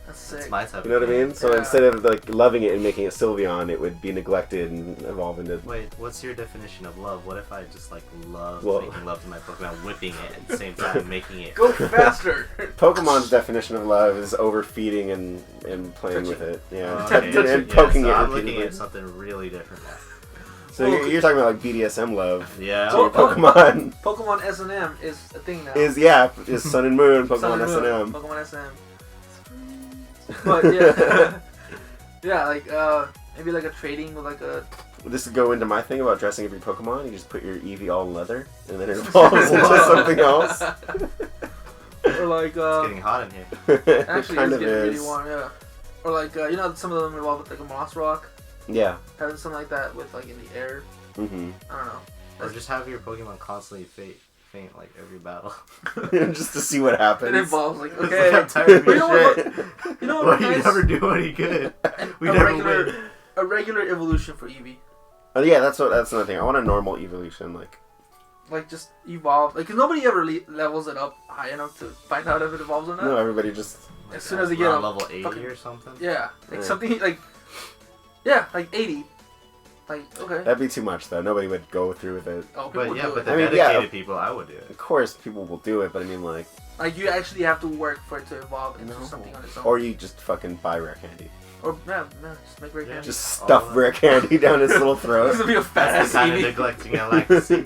That's sick. That's my type You know of what I mean? So instead of like loving it and making it Sylveon, it would be neglected and evolve into. Wait, what's your definition of love? What if I just like love Well- making love to my Pokemon, whipping it at the same time, making it Go faster! Pokemon's definition of love is overfeeding and playing with it. Yeah, Okay. and poking so it I'm repeatedly. looking at something really different now. So you're talking about like BDSM love. Yeah. So your Pokemon Pokemon S&M is a thing now. is Sun and Moon, Pokemon Sun and Moon, S&M. Pokemon S&M. But yeah, yeah, like maybe like a trading with like a. This would go into my thing about dressing up your Pokemon. You just put your Eevee all in leather, and then it evolves into something else. Or like It's getting hot in here. actually kind it's of getting is. really warm, yeah. Or like you know some of them involve with like a moss rock, Yeah. having something like that with like in the air. Mm-hmm. I don't know. Or just have your Pokemon constantly faint like every battle. Just to see what happens. It involves like It's okay, like, I'm tired of you your know what? shit. You know what? Well, would be you nice? never do any good. We a never regular, win. a regular evolution for Eevee. Oh yeah, that's another thing. I want a normal evolution, Like just evolve. Like 'cause nobody ever levels it up high enough to find out if it evolves or not. no, everybody just As soon as they get around a level 80 fucking- or something. Yeah, like Yeah. something like. Yeah, like 80. Like okay. that'd be too much though. Nobody would go through with it. Oh, people But would yeah, do but it. the I mean, dedicated yeah. people, I would do it. Of course, people will do it, but I mean, like, Like you actually have to work for it to evolve into No. something on its own. or you just fucking buy rare candy. Or just make great Yeah. candy. Just All stuff of rare candy down its little This throat. would be a fat That's ass the kind of Eevee. neglecting I like to see.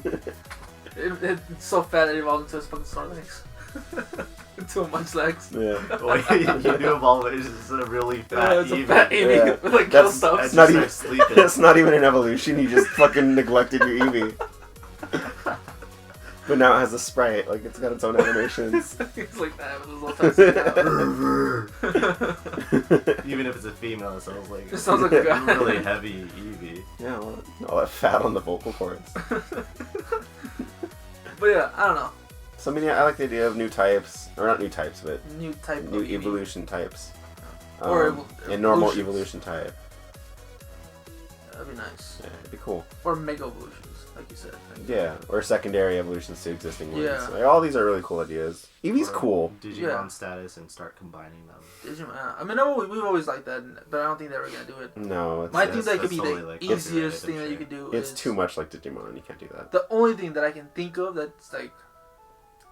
It's so fat it evolved into his fucking Snorlax. Into a Munchlax. Yeah. Well, you do evolve it. It's just a really fat It's a Eevee. fat Eevee Yeah. with like That's- kill I stuff. just not start even- sleeping. It's not even an evolution. You just fucking neglected your Eevee. But now it has a sprite. Like it's got its own animations. It's like that with his little tongue. Even if it's a female, it sounds like It sounds like a guy. really heavy Eevee. Yeah, all that fat on the vocal cords. But yeah, I don't know. So I mean, yeah, I like the idea of new types, or not new types, but New type new of Eevee. evolution types. Or a normal evolutions. evolution type. That'd be nice. Yeah, it'd be cool. Or mega evolutions, like you said. Yeah, or secondary evolutions to existing ones. Yeah. Like, all these are really cool ideas. Eevee's Or cool. Digimon Yeah. status and start combining them. Digimon. I mean, we've always liked that, but I don't think they're ever gonna do it. No, My it's, thing that could be totally, the like, easiest copyrighted, thing I'm that you sure. could do it's is too much like Digimon. You can't do that. the only thing that I can think of that's like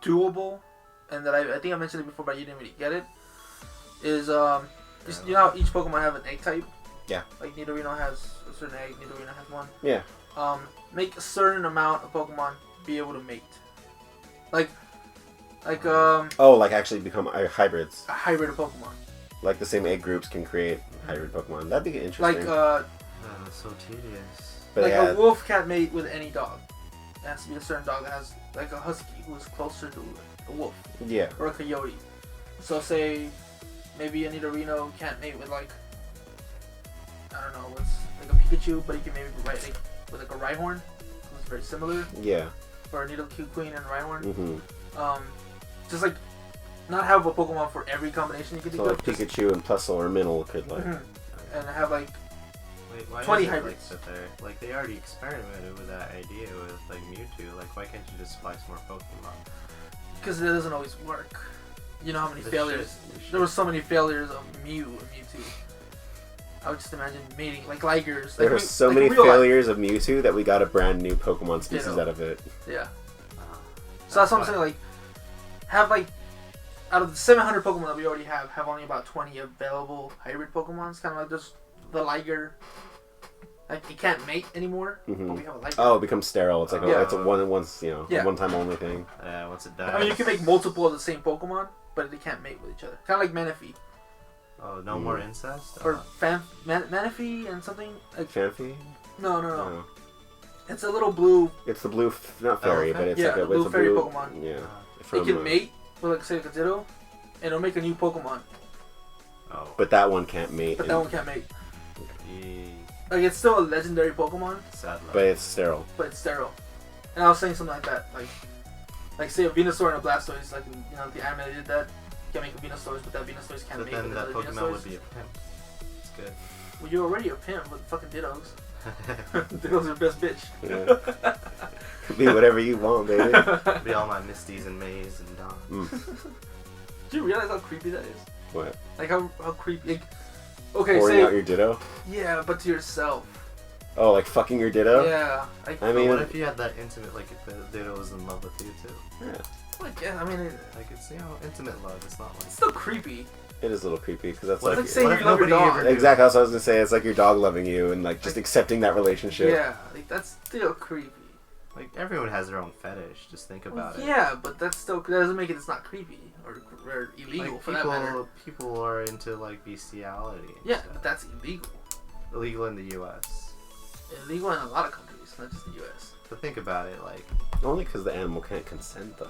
doable, and that I think I mentioned it before, but you didn't really get it, is just, you know how each Pokemon have an egg type? Yeah. Like Nidorino has a certain egg, Nidorino has one. Yeah. Make a certain amount of Pokemon be able to mate. Like Oh, like actually become hybrids. a hybrid of Pokemon. Like the same egg groups can create hybrid Pokemon. That'd be interesting. Like That's so tedious. but like yeah, a wolf can't mate with any dog. It has to be a certain dog that has like a husky who is closer to a wolf yeah, or a coyote. So say maybe a Nidorino can't mate with like I don't know what's like a Pikachu, but he can maybe with like a Rhyhorn, who's very similar, yeah. or a Nidoqueen and Rhyhorn. Mm-hmm. Just like not have a Pokemon for every combination you can So think like of. Just, Pikachu and Plusle or Mintle could like. Mhm. And have like Wait, why 20 is it hybrids. like that there? Like they already experimented with that idea with like Mewtwo. Like why can't you just splice more Pokemon? Because it doesn't always work. You know how many The failures? shit. There were so many failures of Mew and Mewtwo. I would just imagine mating like Ligers. There like, were so like many real life. failures of Mewtwo that we got a brand new Pokemon species Ditto. out of it. Yeah. Ah, So that's what I'm why. saying. Like, have like out of the 700 Pokemon that we already have only about 20 available hybrid Pokemons. Kind of like just the Liger. Like it can't mate anymore, but we have a Liger. Oh, it becomes sterile. It's like Yeah. it's a once Yeah. one time only thing. Yeah, once it dies. I mean, you can make multiple of the same Pokemon, but they can't mate with each other. Kind of like Manaphy Oh, no more incest? or Manaphy and something. Like, Fanphy? no. No. It's a little blue. It's the blue, not fairy, but it's Yeah, like the it's blue a fairy blue Pokemon. Yeah. It From, can mate with like say like a Ditto, and it'll make a new Pokemon. Oh. But that one can't mate. But that one can't mate. Yee. Like it's still a legendary Pokemon, Sad luck. But it's sterile. but it's sterile. And I was saying something like that, like say a Venusaur and a Blastoise, like you know the anime did that. You can make a Venusaur, but that Venusaur can't But mate then with that other Pokemon Venusaurs. would be a pimp. It's good. Well, you're already a pimp with fucking Dittos. Dittos are best bitch. Yeah. Be whatever you want, baby. Be all my Misties and Mays and Dawn. Do you realize how creepy that is? What? Like how creepy. Like, okay, Pouring say out your Ditto? yeah, but to yourself. Oh, like fucking your Ditto? Yeah. Like, I But mean, what if you had that intimate, like if the Ditto was in love with you too? yeah, like yeah, I mean, Like it's, intimate love. It's not like... it's still creepy. it is a little creepy because that's What like It's like saying what you if love your nobody dog. ever- exactly. That's what I was gonna say. It's like your dog loving you and like just accepting that relationship. Yeah, like that's still creepy. Like everyone has their own fetish. Just think about it. Yeah, but that's still that doesn't make it. It's not creepy or illegal Like for that matter. people are into like bestiality. And Yeah, stuff. but that's illegal. Illegal in the U.S. Illegal in a lot of countries, not just the U.S. But think about it, like Only because the animal can't consent though.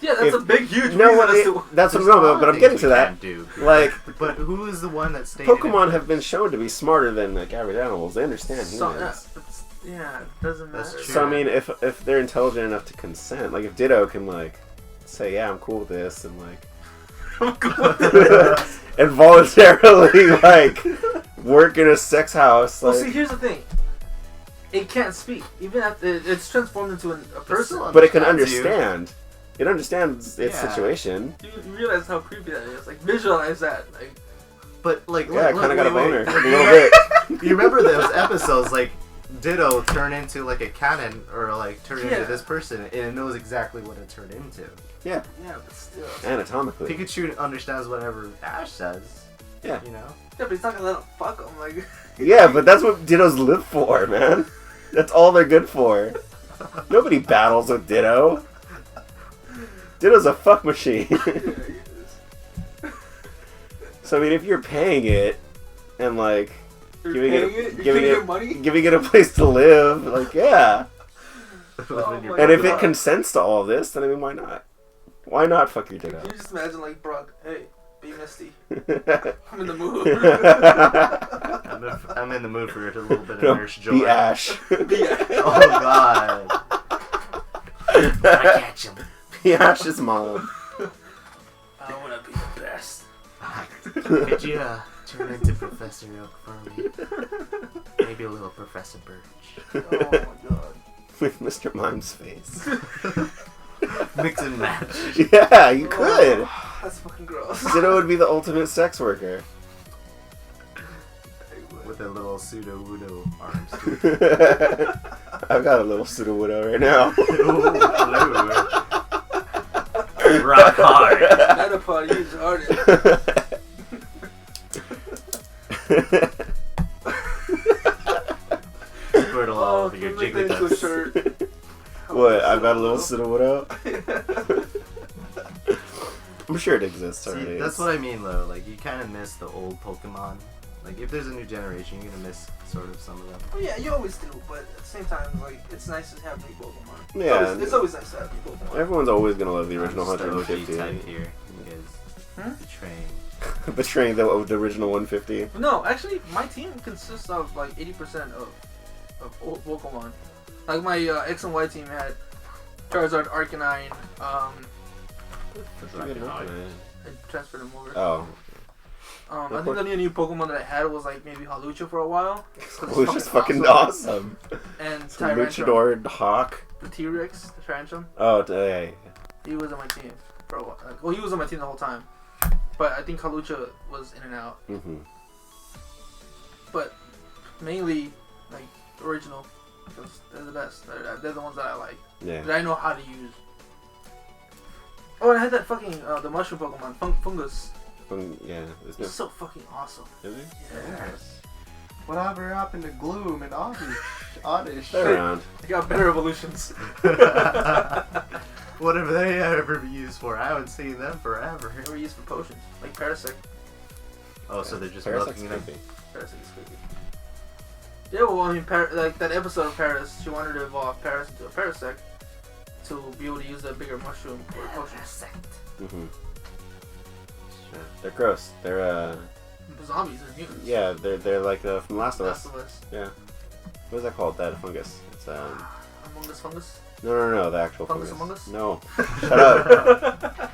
Yeah, that's If- a big, huge No, reason what as to that's what there's a no, lot but of I'm things getting we to that. can't do. Like But who is the one that stated Pokemon it have been first? shown to be smarter than like average animals. They understand So, humans. yeah, it doesn't matter. That's true. So I mean, if they're intelligent enough to consent, like if Ditto can like say, yeah, I'm cool with this, and like and voluntarily like work in a sex house, Well, like, see, here's the thing. It can't speak, even after it's transformed into a person. still but it can understands you. understand. It understands its Yeah. situation. You realize how creepy that is. Like, visualize that. Like, But like, Yeah, I kind of got a wait, boner wait. a little bit. You remember those episodes, like Ditto turn into like a cannon or like turn Yeah. into this person, and it knows exactly what it turned into. Yeah, yeah, but still. anatomically. Pikachu understands whatever Ash says. Yeah. You know. Yeah, but he's not gonna let him fuck him. Like, Yeah, but that's what Dittos live for, man. That's all they're good for. Nobody battles with Ditto. Ditto's a fuck machine. yeah, he is. So I mean, if you're paying it and like You're giving paying it, You're giving giving it, money. giving it a place to live, like yeah. Oh my And if God. it consents to all this, then I mean, why not? Why not fuck your Ditto? Can you just imagine, like, Brock, hey, be Misty. Be I'm in the mood. I'm in the mood for a little bit of Nurse Joy. Ash. Be Ash. Oh God. I catch him. Be Ash's mom. I wanna be the best. Could you turn into Professor Oak for me? Maybe a little Professor Birch. Oh my God. With Mr. Mime's face. Mix and match. Yeah, you could. Oh, that's fucking gross. Ditto would be the ultimate sex worker. With a little pseudo-wudo arms. I've got a little pseudo-widow right now. Ooh, blue. Rock hard. Metapod, you retarded. Squirtle all over your can we make that into a Jigglypuff. shirt? What? I've got a little pseudo-widow? I'm sure it exists See, already. that's what I mean though. Like you kind of miss the old Pokemon. Like if there's a new generation, you're gonna miss sort of some of them. Oh yeah, you always do, but at the same time, like, it's nice to have new Pokemon. Yeah. It's always nice to have new Pokemon. Everyone's always gonna love the I'm original just the OG 150. type here. You guys betraying. Betraying the original 150. No, actually, my team consists of like 80% of old Pokemon. Like my X and Y team had Charizard, Arcanine. I transferred them over. Oh. I think the only new Pokemon that I had was like maybe Hawlucha for a while. Which is fucking awesome. And Luchador Hawk. The T-Rex, the Tyrantrum. Oh, yeah. He was on my team for a while. Well, he was on my team the whole time. But I think Hawlucha was in and out. Mm-hmm. But mainly, like, original. Because they're the best. They're the ones that I like. Yeah. That I know how to use. Oh, and I had that fucking, the mushroom Pokemon, Fungus. Yeah. It's so fucking awesome. Is it? Yes. Whatever happened to Gloom and Oddish? They're around. They got better evolutions. What have they ever been used for? I haven't seen them forever. They were used for potions. Like Parasect. Oh, so they're just Parasec's milking them? creepy. Parasect is creepy. Yeah, well, I mean, like that episode of Paris, she wanted to evolve Paris into a Parasect to be able to use the bigger mushroom for potions. Mm-hmm. Yeah. They're gross. They're The zombies are mutants. yeah, they're like from Last of Us. Last of Us. Yeah. What is that called? That fungus. It's Among Us fungus. no, the actual Fungus fungus. Among Us? No. Shut up.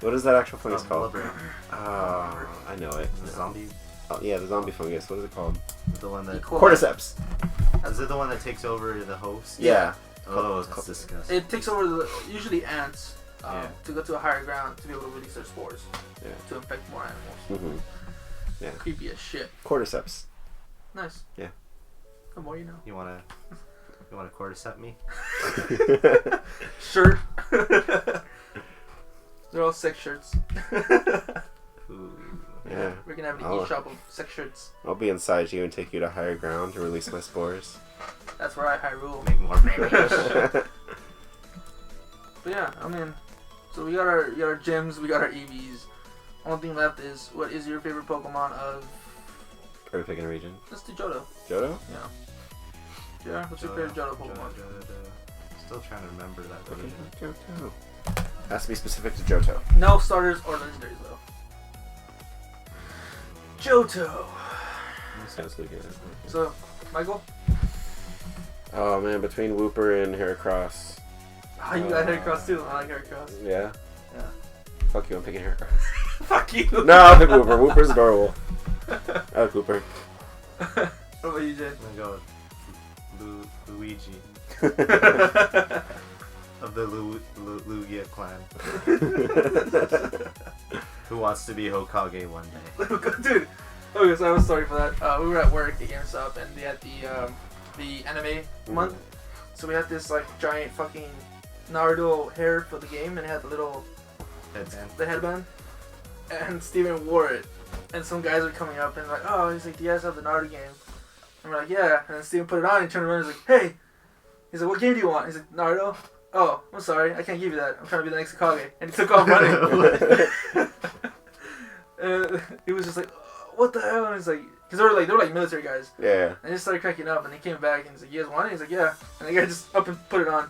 What is that actual fungus called? Blubber. I know it. The zombie. Oh, yeah, the zombie fungus. What is it called? The one that. Cordyceps. Is it the one that takes over the host? Yeah. Oh, it's disgusting. It takes over usually ants Yeah. to go to a higher ground to be able to release their spores Yeah. to infect more animals. Mm-hmm. Yeah. Creepy as shit. Cordyceps. Nice. Yeah. The more you know. You wanna cordyceps me? Shirt. They're all sex shirts. Ooh. Yeah. We're gonna have an Oh. e-shop of sex shirts. I'll be inside you and take you to higher ground to release my spores. That's where I Hyrule. Make more babies. But yeah, I mean, so we got our gyms, we got our EVs. Only thing left is, what is your favorite Pokemon of? Are we picking a region? Let's do Johto. Johto? Yeah. Yeah. What's your favorite Johto Pokemon? Still trying to remember that Okay, region. Johto. Has to be specific to Johto. No starters or legendaries though. Johto. Sounds good. So, Michael? Oh man, between Wooper and Heracross. Ah, you got Heracross too. I like Heracross. Yeah. Yeah. Fuck you, I'm picking Heracross. Fuck you. No, I'll pick Wooper. Wooper's adorable. I like Wooper. What about you, Jay? I'm gonna go Luigi of the Lugia clan. Who wants to be Hokage one day? Dude. Okay, so I was sorry for that. We were at work at GameStop and they had the anime month. So we had this like giant fucking Naruto hair for the game and it had the little headband. And Steven wore it. And some guys were coming up and like, oh, he's like, do you guys have the Naruto game? And we're like, yeah. And then Steven put it on and turned around and he's like, hey. He's like, what game do you want? He's like, Naruto. Oh, I'm sorry, I can't give you that. I'm trying to be the next Hokage. And he took off running. And he was just like, what the hell? And he's like, because they were like military guys. Yeah. And he started cracking up and he came back and he's like, you guys want it? He's like, yeah. And the guy just up and put it on.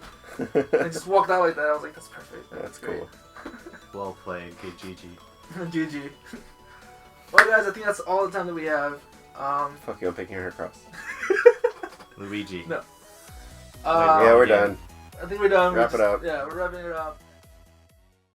And just walked out like that. I was like, that's perfect. That's great. cool. Well played, good GG. GG. Well, guys, I think that's all the time that we have. Fuck you, I'm picking Heracross. Luigi. No. Yeah, we're done. I think we're done. Wrap it up. Yeah, we're wrapping it up.